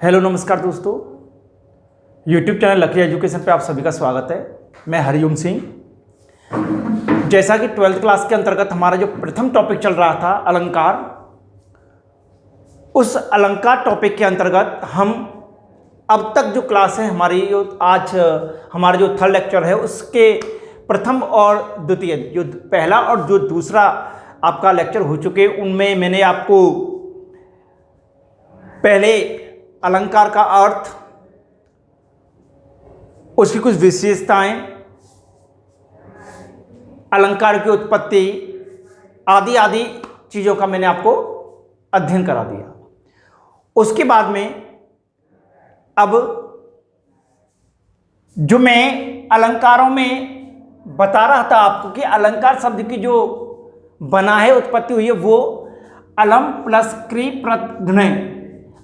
Hello नमस्कार दोस्तों, YouTube channel lucky education पे आप सभी का स्वागत है। मैं हरिओम सिंह। जैसा कि 12th क्लास के अंतर्गत हमारा जो प्रथम टॉपिक चल रहा था अलंकार, उस अलंकार टॉपिक के अंतर्गत हम अब तक जो क्लास है हमारी, आज हमारा जो थर्ड लेक्चर है उसके प्रथम और द्वितीय, जो पहला और जो दूसरा आपका लेक्चर हो चुके, उनमें मैंने आपको पहले अलंकार का अर्थ, उसकी कुछ विशेषताएं, अलंकार की उत्पत्ति आदि आदि चीज़ों का मैंने आपको अध्ययन करा दिया। उसके बाद में अब जो मैं अलंकारों में बता रहा था आपको कि अलंकार शब्द की जो बना है, उत्पत्ति हुई है, वो अलम प्लस क्री प्रत्यय,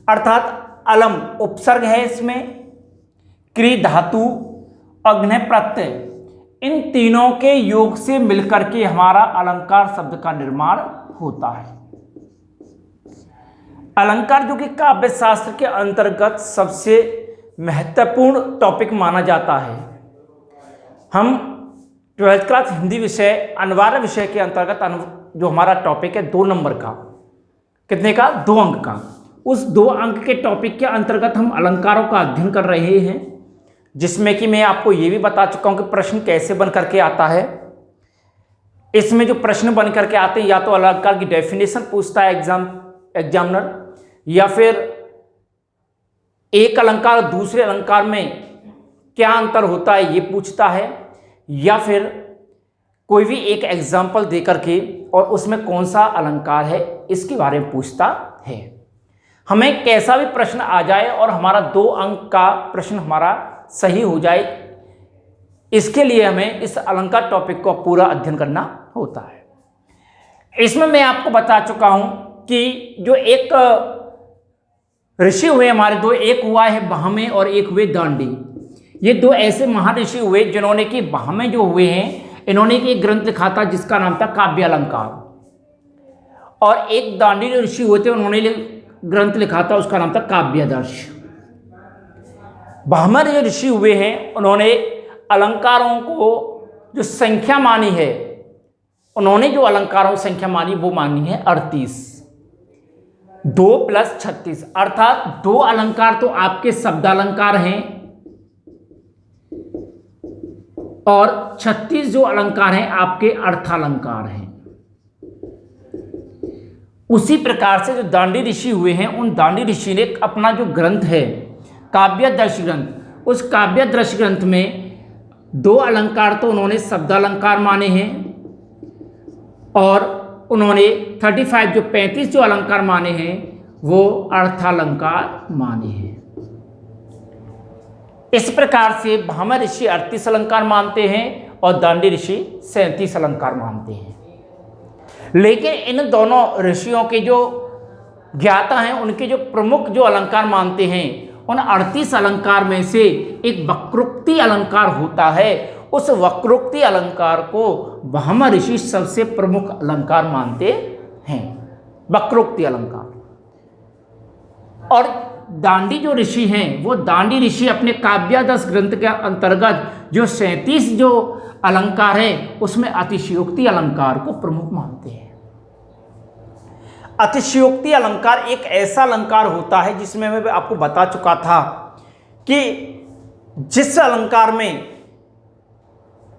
अर्थात अलम उपसर्ग है, इसमें क्री धातु और घ्न प्रत्यय, इन तीनों के योग से मिलकर के हमारा अलंकार शब्द का निर्माण होता है। अलंकार जो कि काव्य शास्त्र के अंतर्गत सबसे महत्वपूर्ण टॉपिक माना जाता है। हम 12th क्लास हिंदी विषय अनिवार्य विषय के अंतर्गत जो हमारा टॉपिक है 2 नंबर का, कितने का, 2 अंक का, उस 2 अंक के टॉपिक के अंतर्गत हम अलंकारों का अध्ययन कर रहे हैं, जिसमें कि मैं आपको ये भी बता चुका हूं कि प्रश्न कैसे बन करके आता है। इसमें जो प्रश्न बन करके आते हैं, या तो अलंकार की डेफिनेशन पूछता है एग्जामिनर, या फिर एक अलंकार और दूसरे अलंकार में क्या अंतर होता है ये पूछता है, या फिर कोई भी एक एग्जाम्पल दे करके और उसमें कौन सा अलंकार है इसके बारे में पूछता है। हमें कैसा भी प्रश्न आ जाए और हमारा 2 अंक का प्रश्न हमारा सही हो जाए, इसके लिए हमें इस अलंकार टॉपिक को पूरा अध्ययन करना होता है। इसमें मैं आपको बता चुका हूं कि जो एक ऋषि हुए हमारे 2, एक हुआ है भामे और एक हुए दांडी। ये 2 ऐसे महर्षि हुए जिन्होंने कि भामे जो हुए हैं, इन्होंने एक ग्रंथ लिखा था जिसका नाम था काव्य अलंकार, और एक दांडी ऋषि हुए थे, उन्होंने ग्रंथ लिखा था, उसका नाम था काव्यादर्श। भामर जो ऋषि हुए हैं, उन्होंने अलंकारों को जो संख्या मानी है, उन्होंने जो अलंकारों की संख्या मानी वो मानी है 38, 2 + 36, अर्थात 2 अलंकार तो आपके शब्दालंकार हैं और 36 जो अलंकार हैं आपके अर्थालंकार हैं। उसी प्रकार से जो दांडी ऋषि हुए हैं, उन दांडी ऋषि ने अपना जो ग्रंथ है काव्यादर्श ग्रंथ, उस काव्यादर्श ग्रंथ में 2 अलंकार तो उन्होंने शब्दालंकार माने हैं, और उन्होंने 35 जो 35 जो अलंकार माने हैं वो अर्थालंकार माने हैं। इस प्रकार से भामर ऋषि 38 अलंकार मानते हैं और दांडी ऋषि 37 अलंकार मानते हैं। लेकिन इन दोनों ऋषियों के जो ज्ञाता हैं, उनके जो प्रमुख जो अलंकार मानते हैं, उन 38 अलंकार में से एक वक्रोक्ति अलंकार होता है। उस वक्रोक्ति अलंकार को भामर ऋषि सबसे प्रमुख अलंकार मानते हैं, वक्रोक्ति अलंकार। और दांडी जो ऋषि हैं, वो दांडी ऋषि अपने काव्यादर्श ग्रंथ के अंतर्गत जो 37 जो अलंकार है, उसमें अतिशयोक्ति अलंकार को प्रमुख मानते हैं। अतिशयोक्ति अलंकार एक ऐसा अलंकार होता है जिसमें मैं आपको बता चुका था कि जिस अलंकार में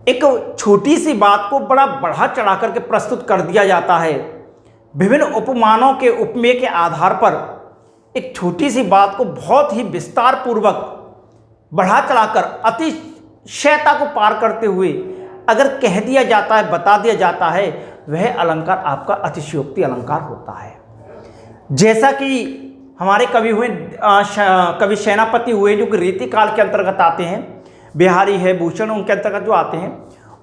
एक छोटी सी बात को बड़ा बढ़ा चढ़ा करके प्रस्तुत कर दिया जाता है, विभिन्न उपमानों के उपमेय के आधार पर एक छोटी सी बात को बहुत ही विस्तार पूर्वक बढ़ा चढ़ाकर अतिशयता को पार करते हुए अगर कह दिया जाता है, बता दिया जाता है, वह अलंकार आपका अतिशयोक्ति अलंकार होता है। जैसा कि हमारे कवि हुए, कवि सेनापति हुए, जो कि रीति काल के अंतर्गत आते हैं, बिहारी है, भूषण, उनके अंतर्गत जो आते हैं,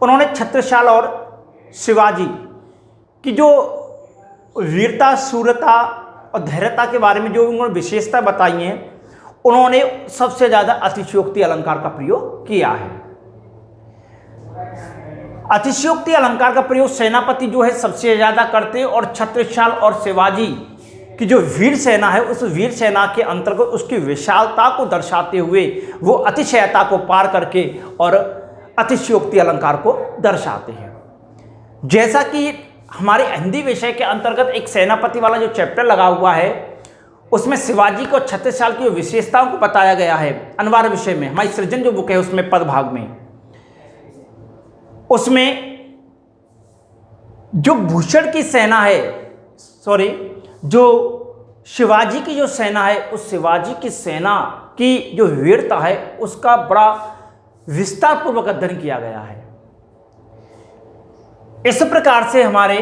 उन्होंने छत्रसाल और शिवाजी की जो वीरता, शूरता और धैर्यता के बारे में जो उन्होंने विशेषता बताई हैं, उन्होंने सबसे ज़्यादा अतिशयोक्ति अलंकार का प्रयोग किया है। अतिशयोक्ति अलंकार का प्रयोग सेनापति जो है सबसे ज़्यादा करते हैं, और छत्रसाल और शिवाजी कि जो वीर सेना है उस वीर सेना के अंतर्गत उसकी विशालता को दर्शाते हुए वो अतिशयता को पार करके और अतिशयोक्ति अलंकार को दर्शाते हैं। जैसा कि हमारे हिंदी विषय के अंतर्गत एक सेनापति वाला जो चैप्टर लगा हुआ है उसमें शिवाजी को 36 साल की विशेषताओं को बताया गया है। अनिवार्य विषय में हमारी सृजन जो बुक है उसमें पद भाग में, उसमें जो भूषण की सेना है, जो शिवाजी की जो सेना है, उस शिवाजी की सेना की जो वीरता है उसका बड़ा विस्तार पूर्वक अध्ययन किया गया है। इस प्रकार से हमारे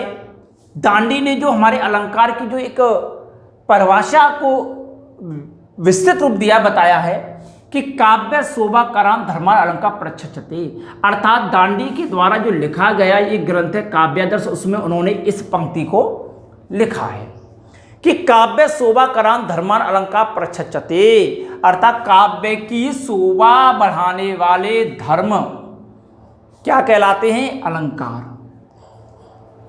दांडी ने जो हमारे अलंकार की जो एक परिभाषा को विस्तृत रूप दिया, बताया है कि काव्य शोभा कराम धर्मान अलंकार प्रच्छते, अर्थात दांडी के द्वारा जो लिखा गया ये ग्रंथ है काव्यादर्श, उसमें उन्होंने इस पंक्ति को लिखा है कि काव्य शोभा कराम धर्मान अलंकार प्रच्छते, अर्थात काव्य की शोभा बढ़ाने वाले धर्म क्या कहलाते हैं? अलंकार।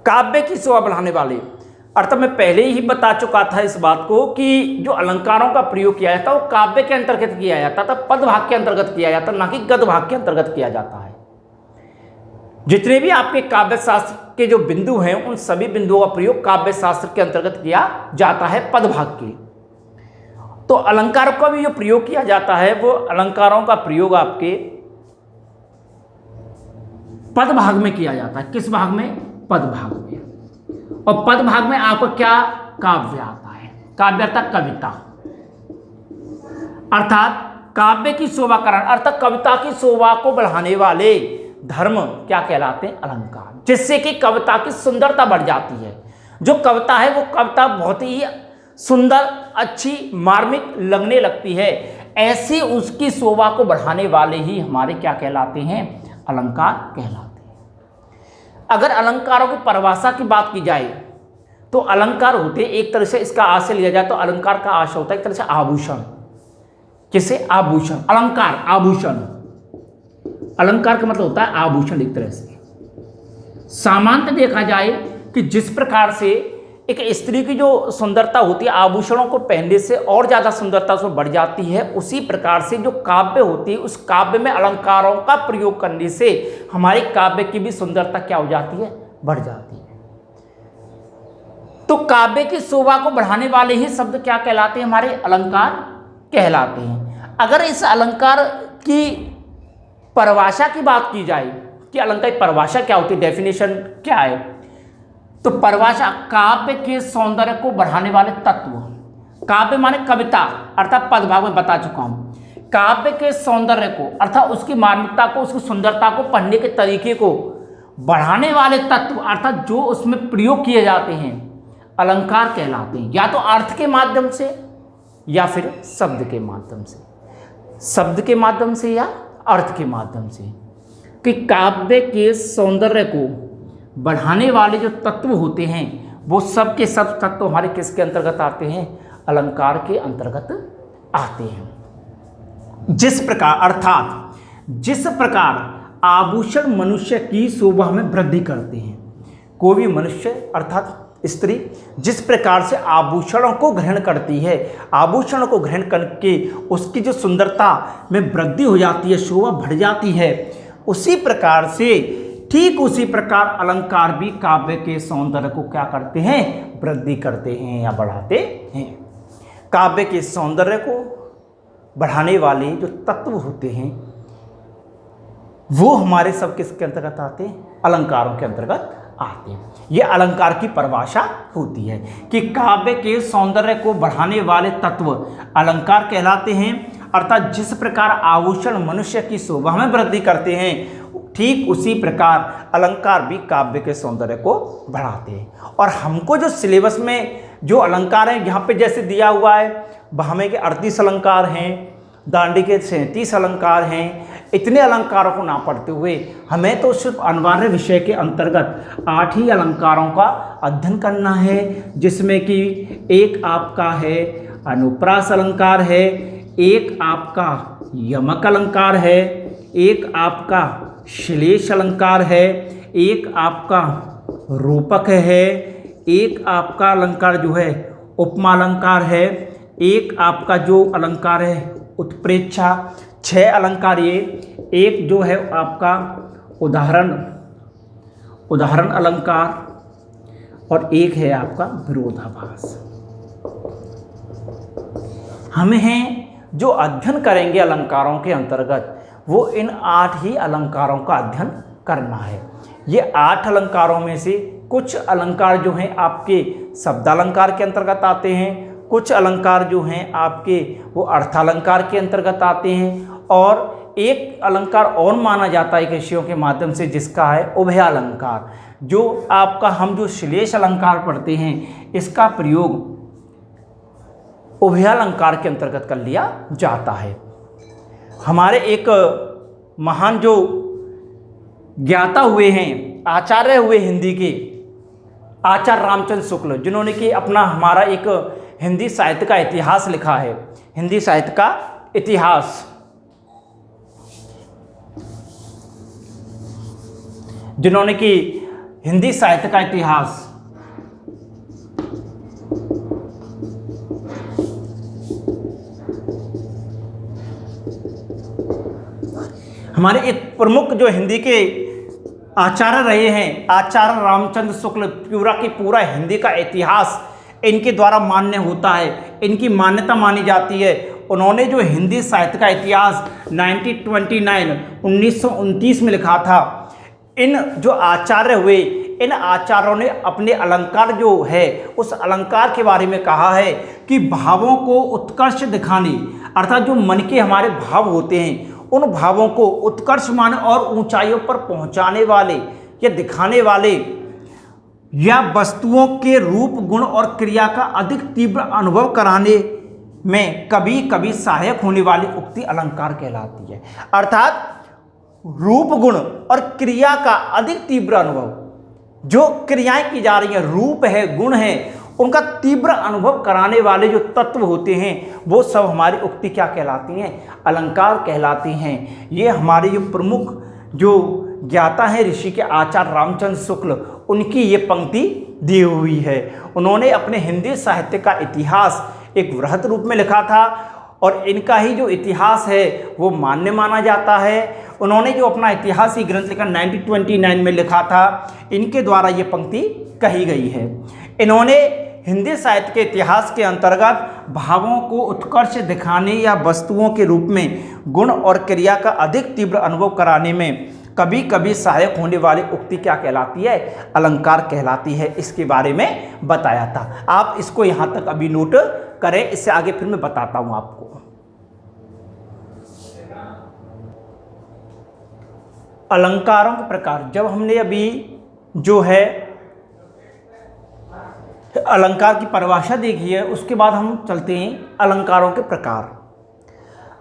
काव्य की शोभा बढ़ाने वाले, अर्थात मैं पहले ही बता चुका था इस बात को कि जो अलंकारों का प्रयोग किया जाता है वो काव्य के अंतर्गत किया जाता था, पद भाग के अंतर्गत किया जाता, ना कि गद्य भाग के अंतर्गत किया जाता है। जितने भी आपके काव्य शास्त्र के जो बिंदु हैं उन सभी बिंदुओं का प्रयोग काव्य शास्त्र के अंतर्गत किया जाता है पद भाग के। तो अलंकारों का भी जो प्रयोग किया जाता है वो अलंकारों का प्रयोग आपके पद भाग में किया जाता है। किस भाग में? पद भाग में। और पद भाग में आपको क्या? काव्य आता है। काव्य अर्थात कविता, अर्थात काव्य की शोभा करान, अर्थात कविता की शोभा को बढ़ाने वाले धर्म क्या कहलाते हैं? अलंकार, जिससे कि कविता की सुंदरता बढ़ जाती है। जो कविता है वो कविता बहुत ही सुंदर, अच्छी, मार्मिक लगने लगती है। ऐसी उसकी शोभा को बढ़ाने वाले ही हमारे क्या कहलाते हैं? अलंकार कहलाते हैं। अगर अलंकारों की परिभाषा की बात की जाए तो अलंकार होते एक तरह से, इसका आशय लिया जाए तो अलंकार का आशय होता है एक तरह से आभूषण। किसे? आभूषण। अलंकार आभूषण, अलंकार का मतलब होता है आभूषण। एक तरह से सामान्य देखा जाए कि जिस प्रकार से एक स्त्री की जो सुंदरता होती है आभूषणों को पहनने से और ज़्यादा सुंदरता उसमें बढ़ जाती है, उसी प्रकार से जो काव्य होती है उस काव्य में अलंकारों का प्रयोग करने से हमारे काव्य की भी सुंदरता क्या हो जाती है? बढ़ जाती है। तो काव्य की शोभा को बढ़ाने वाले ही शब्द क्या कहलाते हैं? हमारे अलंकार कहलाते हैं। अगर इस अलंकार की परिभाषा की बात की जाए कि अलंकार की परिभाषा क्या होती है, डेफिनेशन क्या है, तो परिभाषा काव्य के सौंदर्य को बढ़ाने वाले तत्व। काव्य माने कविता, अर्थात पद भाग में बता चुका हूं। काव्य के सौंदर्य को, अर्थात उसकी मार्मिकता को, उसकी सुंदरता को, पढ़ने के तरीके को बढ़ाने वाले तत्व, अर्थात जो उसमें प्रयोग किए जाते हैं, अलंकार कहलाते हैं। या तो अर्थ के माध्यम से या फिर शब्द के माध्यम से, शब्द के माध्यम से या अर्थ के माध्यम से, कि काव्य के सौंदर्य को बढ़ाने वाले जो तत्व होते हैं वो सब के सब तत्व हमारे किसके अंतर्गत आते हैं? अलंकार के अंतर्गत आते हैं। जिस प्रकार, अर्थात जिस प्रकार आभूषण मनुष्य की शोभा में वृद्धि करते हैं, कोई भी मनुष्य अर्थात स्त्री जिस प्रकार से आभूषणों को ग्रहण करती है, आभूषणों को ग्रहण करके उसकी जो सुंदरता में वृद्धि हो जाती है, शोभा बढ़ जाती है, उसी प्रकार से, ठीक उसी प्रकार अलंकार भी काव्य के सौंदर्य को क्या करते हैं? वृद्धि करते हैं या बढ़ाते हैं। काव्य के सौंदर्य को बढ़ाने वाले जो तत्व होते हैं वो हमारे सब किसके अंतर्गत आते हैं? अलंकारों के अंतर्गत आते हैं। ये अलंकार की परिभाषा होती है कि काव्य के सौंदर्य को बढ़ाने वाले तत्व अलंकार कहलाते हैं। अर्थात जिस प्रकार आभूषण मनुष्य की शोभा में वृद्धि करते हैं, ठीक उसी प्रकार अलंकार भी काव्य के सौंदर्य को बढ़ाते हैं। और हमको जो सिलेबस में जो अलंकार हैं यहाँ पे जैसे दिया हुआ है, भावे के 38 अलंकार हैं, दांडी के 37 अलंकार हैं, इतने अलंकारों को ना पढ़ते हुए हमें तो सिर्फ अनिवार्य विषय के अंतर्गत 8 ही अलंकारों का अध्ययन करना है, जिसमें कि एक आपका है अनुप्रास अलंकार है, एक आपका यमक अलंकार है, एक आपका श्लेष अलंकार है, एक आपका रूपक है, एक आपका अलंकार जो है उपमा अलंकार है, एक आपका जो अलंकार है उत्प्रेक्षा, 6 अलंकार ये, एक जो है आपका उदाहरण अलंकार, और एक है आपका विरोधाभास। हमें जो अध्ययन करेंगे अलंकारों के अंतर्गत वो इन 8 ही अलंकारों का अध्ययन करना है। ये 8 अलंकारों में से कुछ अलंकार जो हैं आपके शब्दालंकार के अंतर्गत आते हैं, कुछ अलंकार जो हैं आपके वो अर्थालंकार के अंतर्गत आते हैं, और एक अलंकार और माना जाता है ऋषियों के माध्यम से जिसका है उभयालंकार, जो आपका हम जो श्लेष अलंकार पढ़ते हैं इसका प्रयोग उभयालंकार के अंतर्गत कर लिया जाता है। हमारे एक महान जो ज्ञाता हुए हैं, आचार्य हुए हिंदी के, आचार्य रामचंद्र शुक्ल, जिन्होंने कि अपना हमारा एक हिंदी साहित्य का इतिहास लिखा है, हिंदी साहित्य का इतिहास, जिन्होंने कि हिंदी साहित्य का इतिहास हमारे एक प्रमुख जो हिंदी के आचार्य रहे हैं, आचार्य रामचंद्र शुक्ल, पूरा की पूरा हिंदी का इतिहास इनके द्वारा मान्य होता है, इनकी मान्यता मानी जाती है। उन्होंने जो हिंदी साहित्य का इतिहास 1929 में लिखा था। इन जो आचार्य हुए, इन आचार्यों ने अपने अलंकार जो है उस अलंकार के बारे में कहा है कि भावों को उत्कर्ष दिखाने, अर्थात जो मन के हमारे भाव होते हैं उन भावों को उत्कर्ष मान और ऊंचाइयों पर पहुंचाने वाले या दिखाने वाले, या वस्तुओं के रूप गुण और क्रिया का अधिक तीव्र अनुभव कराने में कभी कभी सहायक होने वाली उक्ति अलंकार कहलाती है। अर्थात रूप गुण और क्रिया का अधिक तीव्र अनुभव, जो क्रियाएं की जा रही हैं, रूप है गुण है, उनका तीव्र अनुभव कराने वाले जो तत्व होते हैं वो सब हमारी उक्ति क्या कहलाती हैं, अलंकार कहलाती हैं। ये हमारे जो प्रमुख जो ज्ञाता हैं ऋषि के आचार्य रामचंद्र शुक्ल, उनकी ये पंक्ति दी हुई है। उन्होंने अपने हिंदी साहित्य का इतिहास एक वृहत रूप में लिखा था और इनका ही जो इतिहास है वो मान्य माना जाता है। उन्होंने जो अपना इतिहासी ग्रंथ लिखा 1929 में लिखा था, इनके द्वारा ये पंक्ति कही गई है। इन्होंने हिंदी साहित्य के इतिहास के अंतर्गत भावों को उत्कर्ष दिखाने या वस्तुओं के रूप में गुण और क्रिया का अधिक तीव्र अनुभव कराने में कभी कभी सहायक होने वाली उक्ति क्या कहलाती है, अलंकार कहलाती है। इसके बारे में बताया था। आप इसको यहाँ तक अभी नोट करें, इससे आगे फिर मैं बताता हूँ आपको। अलंकारों के प्रकार, जब हमने अभी जो है अलंकार की परिभाषा देखी है, उसके बाद हम चलते हैं अलंकारों के प्रकार।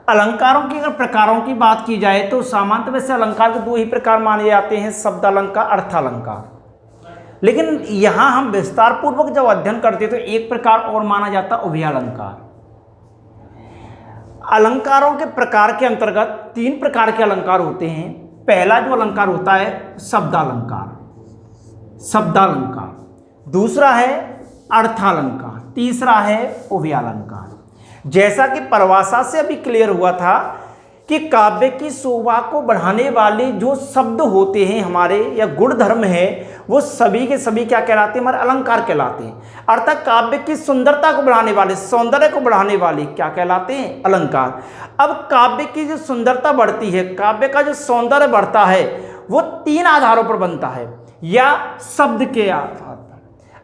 अलंकारों के अगर प्रकारों की बात की जाए तो सामान्यतः वैसे अलंकार के 2 ही प्रकार माने जाते हैं, शब्द अलंकार, अर्थालंकार। लेकिन यहाँ हम विस्तार पूर्वक जब अध्ययन करते तो एक प्रकार और माना जाता उभयालंकार। अलंकारों के प्रकार के अंतर्गत 3 प्रकार के अलंकार होते हैं। पहला जो अलंकार होता है शब्दालंकार, दूसरा है अर्थालंकार, तीसरा है उभयालंकार। जैसा कि परिभाषा से अभी क्लियर हुआ था कि काव्य की शोभा को बढ़ाने वाले जो शब्द होते हैं हमारे या गुण धर्म है, वो सभी के सभी क्या कहलाते हैं, हमारे अलंकार कहलाते हैं। अर्थात काव्य की सुंदरता को बढ़ाने वाले, सौंदर्य को बढ़ाने वाले क्या कहलाते हैं, अलंकार। अब काव्य की जो सुंदरता बढ़ती है, काव्य का जो सौंदर्य बढ़ता है वो 3 आधारों पर बनता है, या शब्द के आधार पर।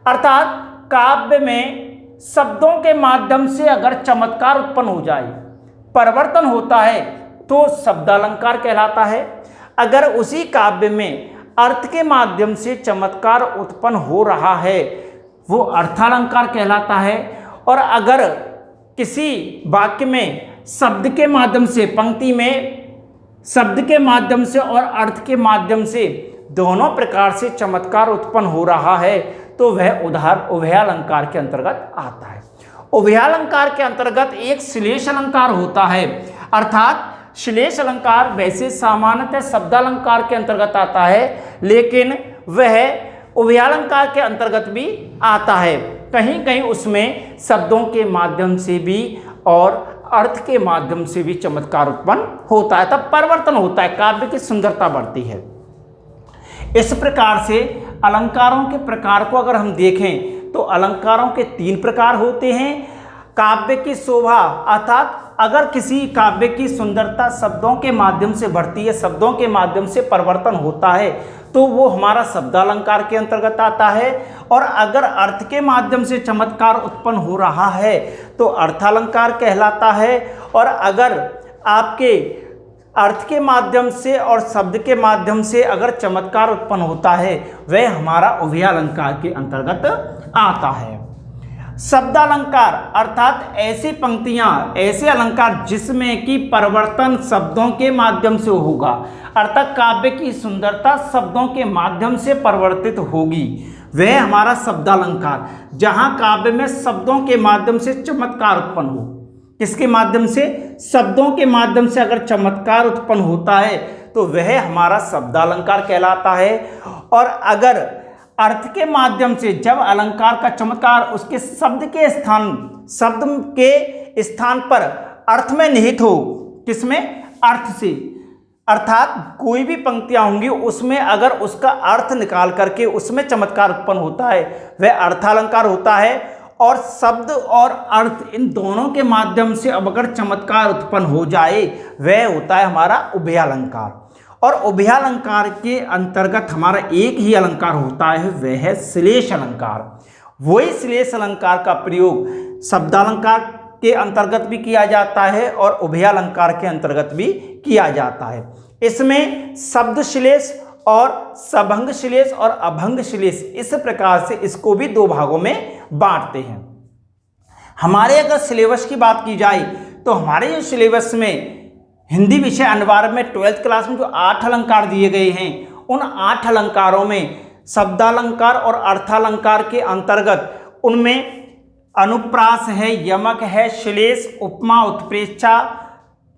अर्थात काव्य में शब्दों के माध्यम से अगर चमत्कार उत्पन्न हो जाए, परिवर्तन होता है, तो शब्दालंकार कहलाता है। अगर उसी काव्य में अर्थ के माध्यम से चमत्कार उत्पन्न हो रहा है, वो अर्थालंकार कहलाता है। और अगर किसी वाक्य में शब्द के माध्यम से, पंक्ति में शब्द के माध्यम से और अर्थ के माध्यम से दोनों प्रकार से चमत्कार उत्पन्न हो रहा है, तो वह उभयालंकार के अंतर्गत आता है। उभयालंकार के अंतर्गत एक श्लेष अलंकार होता है। अर्थात श्लेष अलंकार वैसे सामान्यतः शब्दालंकार के अंतर्गत आता है, लेकिन वह उभयालंकार के अंतर्गत भी आता है। कहीं कहीं उसमें शब्दों के माध्यम से भी और अर्थ के माध्यम से भी चमत्कार उत्पन्न होता है, तब परिवर्तन होता है, काव्य की सुंदरता बढ़ती है। इस प्रकार से अलंकारों के प्रकार को अगर हम देखें तो अलंकारों के 3 प्रकार होते हैं। काव्य की शोभा, अर्थात अगर किसी काव्य की सुंदरता शब्दों के माध्यम से बढ़ती है, शब्दों के माध्यम से परिवर्तन होता है, तो वो हमारा शब्दालंकार के अंतर्गत आता है। और अगर अर्थ के माध्यम से चमत्कार उत्पन्न हो रहा है तो अर्थालंकार कहलाता है। और अगर आपके अर्थ के माध्यम से और शब्द के माध्यम से अगर चमत्कार उत्पन्न होता है, वह हमारा उभयालंकार के अंतर्गत आता है। शब्दालंकार अर्थात ऐसी पंक्तियां, ऐसे अलंकार जिसमें कि परिवर्तन शब्दों के माध्यम से होगा, अर्थात काव्य की सुंदरता शब्दों के माध्यम से परिवर्तित होगी, वह हमारा शब्दालंकार। जहां काव्य में शब्दों के माध्यम से चमत्कार उत्पन्न हो, किसके माध्यम से? शब्दों के माध्यम से अगर चमत्कार उत्पन्न होता है तो वह हमारा शब्दालंकार कहलाता है। और अगर अर्थ के माध्यम से जब अलंकार का चमत्कार उसके शब्द के स्थान पर अर्थ में निहित हो, किसमें? अर्थ से, अर्थात कोई भी पंक्तियां होंगी उसमें अगर उसका अर्थ निकाल करके उसमें चमत्कार उत्पन्न होता है, वह अर्थालंकार होता है। और शब्द और अर्थ इन दोनों के माध्यम से अब अगर चमत्कार उत्पन्न हो जाए, वह होता है हमारा उभयालंकार। और उभयालंकार के अंतर्गत हमारा एक ही अलंकार होता है, वह है श्लेष अलंकार। वही श्लेष अलंकार का प्रयोग शब्दालंकार के अंतर्गत भी किया जाता है और उभयालंकार के अंतर्गत भी किया जाता है। इसमें शब्द श्लेष और सभंग श्लेष और अभंग श्लेष, इस प्रकार से इसको भी 2 भागों में बांटते हैं। हमारे अगर सिलेबस की बात की जाए तो हमारे जो सिलेबस में हिंदी विषय अनिवार्य में 12th क्लास में जो 8 अलंकार दिए गए हैं, उन 8 अलंकारों में शब्दालंकार और अर्थालंकार के अंतर्गत उनमें अनुप्रास है, यमक है, श्लेष, उपमा, उत्प्रेक्षा,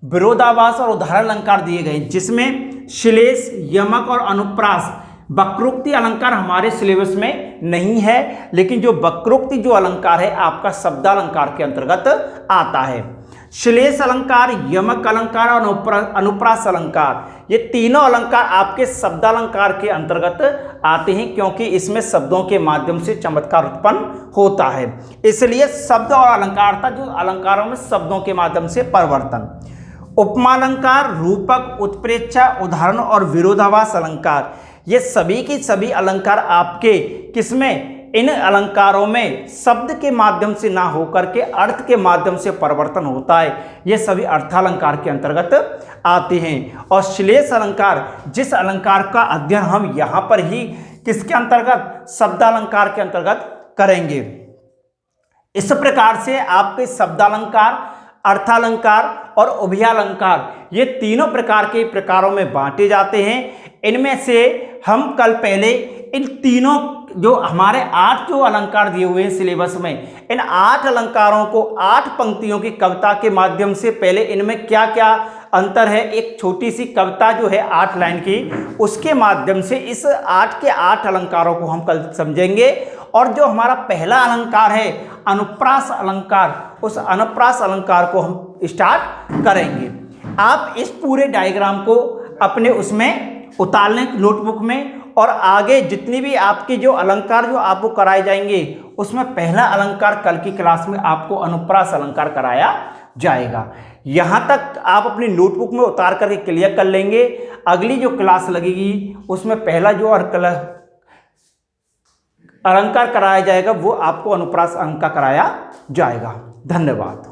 विरोधाभास और उदाहरण अलंकार दिए गए, जिसमें श्लेष, यमक और अनुप्रास वक्रोक्ति अलंकार हमारे सिलेबस में नहीं है, लेकिन जो वक्रोक्ति जो अलंकार है आपका शब्दालंकार के अंतर्गत आता है। श्लेष अलंकार, यमक अलंकार और अनुप्रास अलंकार, ये तीनों अलंकार आपके शब्दालंकार के अंतर्गत आते हैं, क्योंकि इसमें शब्दों के माध्यम से चमत्कार उत्पन्न होता है। इसलिए शब्द और अलंकार था, जो अलंकारों में शब्दों के माध्यम से परिवर्तन। उपमालंकार, रूपक, उत्प्रेक्षा, उदाहरण और विरोधाभास अलंकार, ये सभी के सभी अलंकार आपके किसमें? इन अलंकारों में शब्द के माध्यम से ना होकर के अर्थ के माध्यम से परिवर्तन होता है, ये सभी अर्थालंकार के अंतर्गत आते हैं। और श्लेष अलंकार, जिस अलंकार का अध्ययन हम यहाँ पर ही किसके अंतर्गत? शब्दालंकार के अंतर्गत करेंगे। इस प्रकार से आपके शब्दालंकार, अर्थालंकार और उभयालंकार, ये तीनों प्रकार के प्रकारों में बांटे जाते हैं। इनमें से हम कल पहले इन तीनों जो हमारे 8 जो अलंकार दिए हुए हैं सिलेबस में, इन 8 अलंकारों को 8 पंक्तियों की कविता के माध्यम से पहले इनमें क्या क्या अंतर है, एक छोटी सी कविता जो है 8 लाइन की, उसके माध्यम से इस 8 के 8 अलंकारों को हम कल समझेंगे। और जो हमारा पहला अलंकार है अनुप्रास अलंकार, उस अनुप्रास अलंकार को हम स्टार्ट करेंगे। आप इस पूरे डायग्राम को अपने उसमें उतार लें नोटबुक में, और आगे जितनी भी आपकी जो अलंकार जो आपको कराए जाएंगे, उसमें पहला अलंकार कल की क्लास में आपको अनुप्रास अलंकार कराया जाएगा। यहाँ तक आप अपनी नोटबुक में उतार करके क्लियर कर लेंगे। अगली जो क्लास लगेगी उसमें पहला जो अलंकार कराया जाएगा वो आपको अनुप्रास अलंकार कराया जाएगा। धन्यवाद।